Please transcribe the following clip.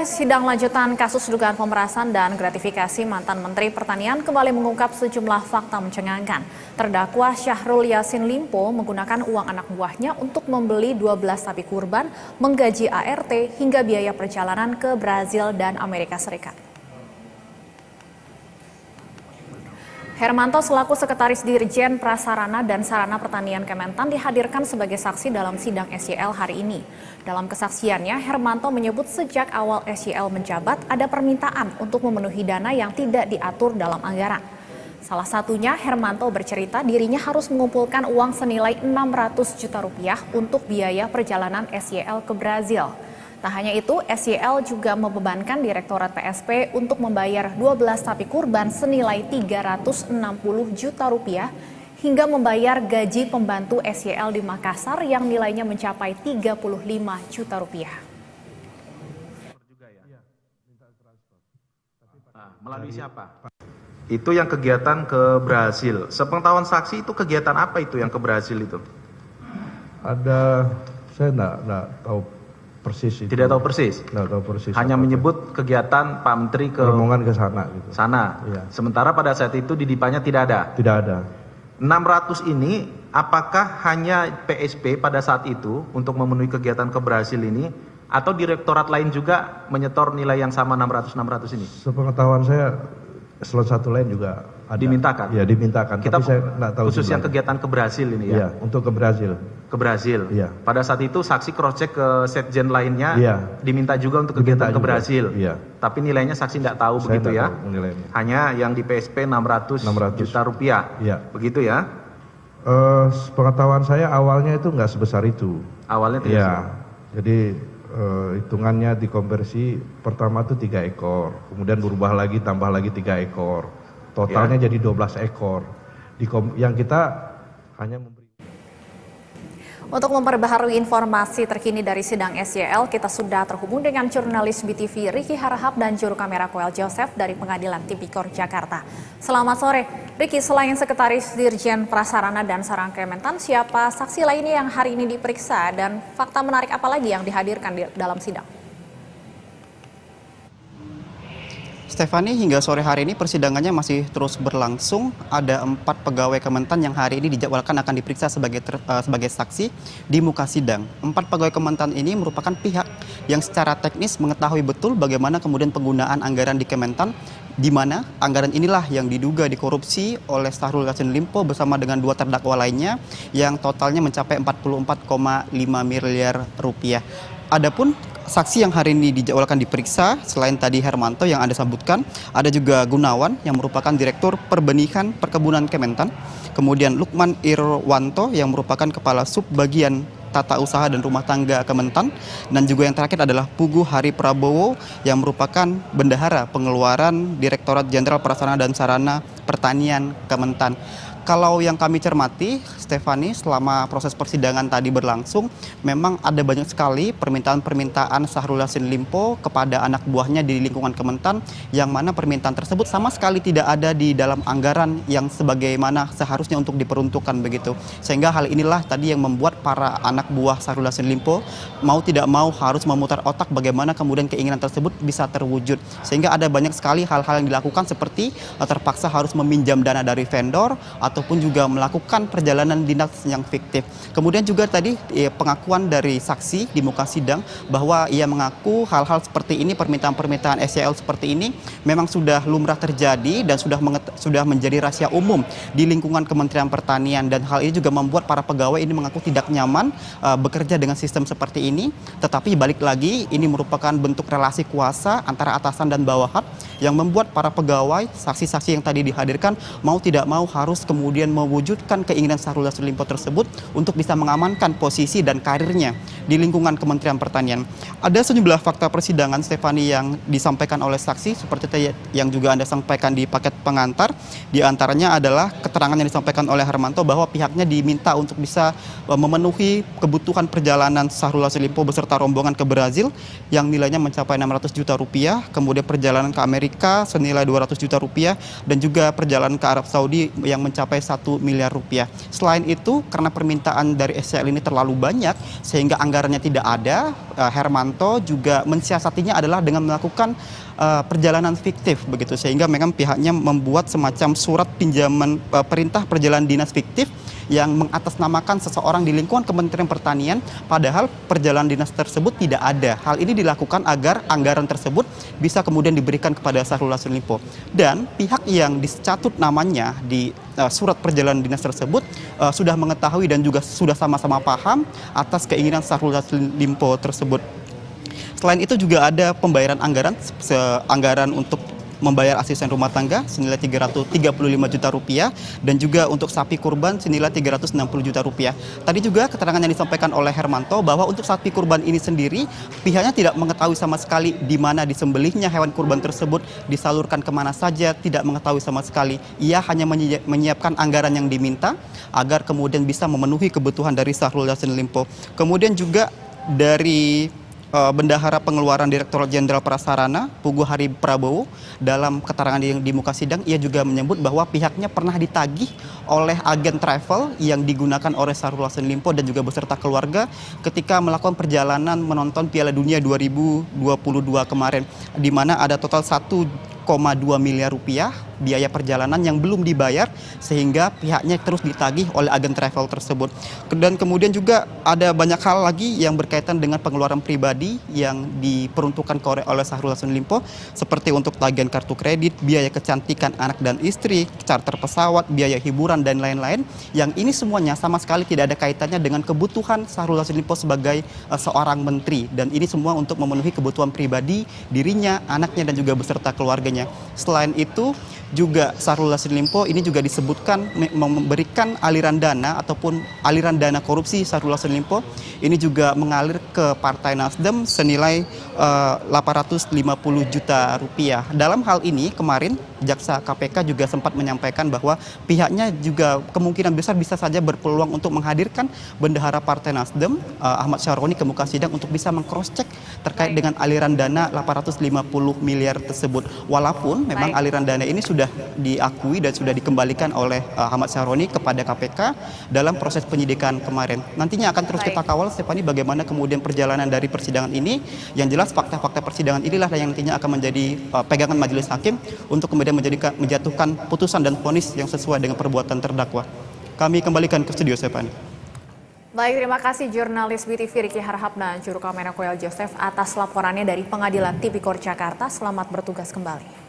Sidang lanjutan kasus dugaan pemerasan dan gratifikasi mantan Menteri Pertanian kembali mengungkap sejumlah fakta mencengangkan. Terdakwa Syahrul Yassin Limpo menggunakan uang anak buahnya untuk membeli 12 sapi kurban, menggaji ART hingga biaya perjalanan ke Brazil dan Amerika Serikat. Hermanto selaku Sekretaris Dirjen Prasarana dan Sarana Pertanian Kementan dihadirkan sebagai saksi dalam sidang SYL hari ini. Dalam kesaksiannya, Hermanto menyebut sejak awal SYL menjabat ada permintaan untuk memenuhi dana yang tidak diatur dalam anggaran. Salah satunya, Hermanto bercerita dirinya harus mengumpulkan uang senilai 600 juta rupiah untuk biaya perjalanan SYL ke Brazil. Tak hanya itu, SYL juga membebankan Direktorat PSP untuk membayar 12 sapi kurban senilai 360 juta rupiah hingga membayar gaji pembantu SYL di Makassar yang nilainya mencapai 35 juta rupiah. Melalui siapa? Itu yang kegiatan ke Brazil. Sepengetahuan saksi itu kegiatan apa itu yang ke Brazil itu? Saya enggak tahu persis itu. Tidak tahu persis? Tidak tahu persis. Hanya menyebut kegiatan Pak Menteri ke rombongan ke sana gitu. Sana. Iya. Sementara pada saat itu di Dipanya tidak ada. Tidak ada. 600 ini apakah hanya PSP pada saat itu untuk memenuhi kegiatan ke Brazil ini atau direktorat lain juga menyetor nilai yang sama 600 ini? Sepengetahuan saya eselon 1 lain juga ada. Dimintakan? Ya, dimintakan. Kita tapi saya enggak tahu khusus yang kegiatan ke Brazil ini ya? Iya, untuk ke Brazil. Ke Brazil. Iya. Pada saat itu saksi cross check ke setjen lainnya, iya, diminta juga untuk kegiatan ke Brazil. Iya. Tapi nilainya saksi tidak tahu Saya begitu ya? Tahu nilainya. Hanya yang di PSP 600 juta rupiah. Iya. Begitu ya? Pengetahuan saya awalnya itu nggak sebesar itu. Awalnya tidak. Iya. Jadi hitungannya dikonversi pertama itu 3 ekor, kemudian berubah lagi tambah lagi 3 ekor. Totalnya jadi 12 ekor. Yang kita hanya memberi. Untuk memperbaharui informasi terkini dari sidang SYL, kita sudah terhubung dengan jurnalis BTV Ricky Harahap dan juru kamera Koel Joseph dari Pengadilan Tipikor Jakarta. Selamat sore, Ricky. Selain Sekretaris Dirjen Prasarana dan Sarana Kementan, siapa saksi lainnya yang hari ini diperiksa dan fakta menarik apa lagi yang dihadirkan dalam sidang? Stefani, hingga sore hari ini persidangannya masih terus berlangsung. Ada 4 pegawai Kementan yang hari ini dijadwalkan akan diperiksa sebagai saksi di muka sidang. 4 pegawai Kementan ini merupakan pihak yang secara teknis mengetahui betul bagaimana kemudian penggunaan anggaran di Kementan, di mana anggaran inilah yang diduga dikorupsi oleh Syahrul Yassin Limpo bersama dengan 2 terdakwa lainnya yang totalnya mencapai 44,5 miliar rupiah. Adapun saksi yang hari ini dijadwalkan diperiksa, selain tadi Hermanto yang Anda sebutkan, ada juga Gunawan yang merupakan Direktur Perbenihan Perkebunan Kementan, kemudian Lukman Irwanto yang merupakan Kepala Subbagian Tata Usaha dan Rumah Tangga Kementan, dan juga yang terakhir adalah Pugu Hari Prabowo yang merupakan Bendahara Pengeluaran Direktorat Jenderal Prasarana dan Sarana Pertanian Kementan. Kalau yang kami cermati, Stefani, selama proses persidangan tadi berlangsung, memang ada banyak sekali permintaan-permintaan Syahrul Yassin Limpo kepada anak buahnya di lingkungan Kementan, yang mana permintaan tersebut sama sekali tidak ada di dalam anggaran yang sebagaimana seharusnya untuk diperuntukkan begitu. Sehingga hal inilah tadi yang membuat para anak buah Syahrul Yassin Limpo mau tidak mau harus memutar otak bagaimana kemudian keinginan tersebut bisa terwujud. Sehingga ada banyak sekali hal-hal yang dilakukan seperti terpaksa harus meminjam dana dari vendor, ataupun juga melakukan perjalanan dinas yang fiktif. Kemudian juga tadi pengakuan dari saksi di muka sidang bahwa ia mengaku hal-hal seperti ini, permintaan-permintaan SYL seperti ini memang sudah lumrah terjadi dan sudah menjadi rahasia umum di lingkungan Kementerian Pertanian, dan hal ini juga membuat para pegawai ini mengaku tidak nyaman bekerja dengan sistem seperti ini. Tetapi balik lagi, ini merupakan bentuk relasi kuasa antara atasan dan bawahan yang membuat para pegawai, saksi-saksi yang tadi dihadirkan mau tidak mau harus kemudian mewujudkan keinginan Syahrul Yassin Limpo tersebut untuk bisa mengamankan posisi dan karirnya di lingkungan Kementerian Pertanian. Ada sejumlah fakta persidangan, Stefani, yang disampaikan oleh saksi seperti yang juga Anda sampaikan di paket pengantar. Di antaranya adalah keterangan yang disampaikan oleh Hermanto bahwa pihaknya diminta untuk bisa memenuhi kebutuhan perjalanan Syahrul Yassin Limpo beserta rombongan ke Brazil yang nilainya mencapai 600 juta rupiah, kemudian perjalanan ke Amerika senilai 200 juta rupiah, dan juga perjalanan ke Arab Saudi yang mencapai mencapai 1 miliar rupiah. Selain itu, karena permintaan dari SCL ini terlalu banyak sehingga anggarannya tidak ada, Hermanto juga mensiasatinya adalah dengan melakukan perjalanan fiktif begitu, sehingga memang pihaknya membuat semacam surat pinjaman perintah perjalanan dinas fiktif yang mengatasnamakan seseorang di lingkungan Kementerian Pertanian, padahal perjalanan dinas tersebut tidak ada. Hal ini dilakukan agar anggaran tersebut bisa kemudian diberikan kepada Syahrul Yassin Limpo. Dan pihak yang dicatut namanya di surat perjalanan dinas tersebut sudah mengetahui dan juga sudah sama-sama paham atas keinginan Syahrul Yassin Limpo tersebut. Selain itu juga ada pembayaran anggaran untuk membayar asisten rumah tangga senilai 335 juta rupiah dan juga untuk sapi kurban senilai 360 juta rupiah. Tadi juga keterangan yang disampaikan oleh Hermanto bahwa untuk sapi kurban ini sendiri pihaknya tidak mengetahui sama sekali di mana disembelihnya hewan kurban tersebut, disalurkan kemana saja, tidak mengetahui sama sekali. Ia hanya menyiapkan anggaran yang diminta agar kemudian bisa memenuhi kebutuhan dari Syahrul Yassin Limpo. Kemudian juga dari Bendahara Pengeluaran Direktorat Jenderal Prasarana Pugu Hari Prabowo dalam keterangan yang di muka sidang, ia juga menyebut bahwa pihaknya pernah ditagih oleh agen travel yang digunakan oleh Syahrul Yassin Limpo dan juga beserta keluarga ketika melakukan perjalanan menonton Piala Dunia 2022 kemarin, di mana ada total 1,2 miliar rupiah biaya perjalanan yang belum dibayar sehingga pihaknya terus ditagih oleh agen travel tersebut. Dan kemudian juga ada banyak hal lagi yang berkaitan dengan pengeluaran pribadi yang diperuntukkan oleh Syahrul Yassin Limpo, seperti untuk tagihan kartu kredit, biaya kecantikan anak dan istri, charter pesawat, biaya hiburan dan lain-lain, yang ini semuanya sama sekali tidak ada kaitannya dengan kebutuhan Syahrul Yassin Limpo sebagai seorang menteri, dan ini semua untuk memenuhi kebutuhan pribadi dirinya, anaknya dan juga beserta keluarganya. Selain itu juga Syahrul Yassin Limpo ini juga disebutkan memberikan aliran dana ataupun aliran dana korupsi. Syahrul Yassin Limpo ini juga mengalir ke Partai Nasdem senilai 850 juta rupiah. Dalam hal ini kemarin Jaksa KPK juga sempat menyampaikan bahwa pihaknya juga kemungkinan besar bisa saja berpeluang untuk menghadirkan bendahara Partai Nasdem Ahmad Syaroni ke muka sidang untuk bisa meng-cross-check terkait dengan aliran dana 850 miliar tersebut. Walaupun memang aliran dana ini sudah diakui dan sudah dikembalikan oleh Ahmad Syaroni kepada KPK dalam proses penyidikan kemarin. Nantinya akan terus kita kawal, Stephanie, bagaimana kemudian perjalanan dari persidangan ini. Yang jelas fakta-fakta persidangan inilah yang nantinya akan menjadi pegangan majelis hakim untuk kemudian menjatuhkan putusan dan vonis yang sesuai dengan perbuatan terdakwa. Kami kembalikan ke studio, Stephanie. Baik, terima kasih jurnalis BTV Riki Harhapna, juru kamera Koel Joseph atas laporannya dari Pengadilan Tipikor Jakarta. Selamat bertugas kembali.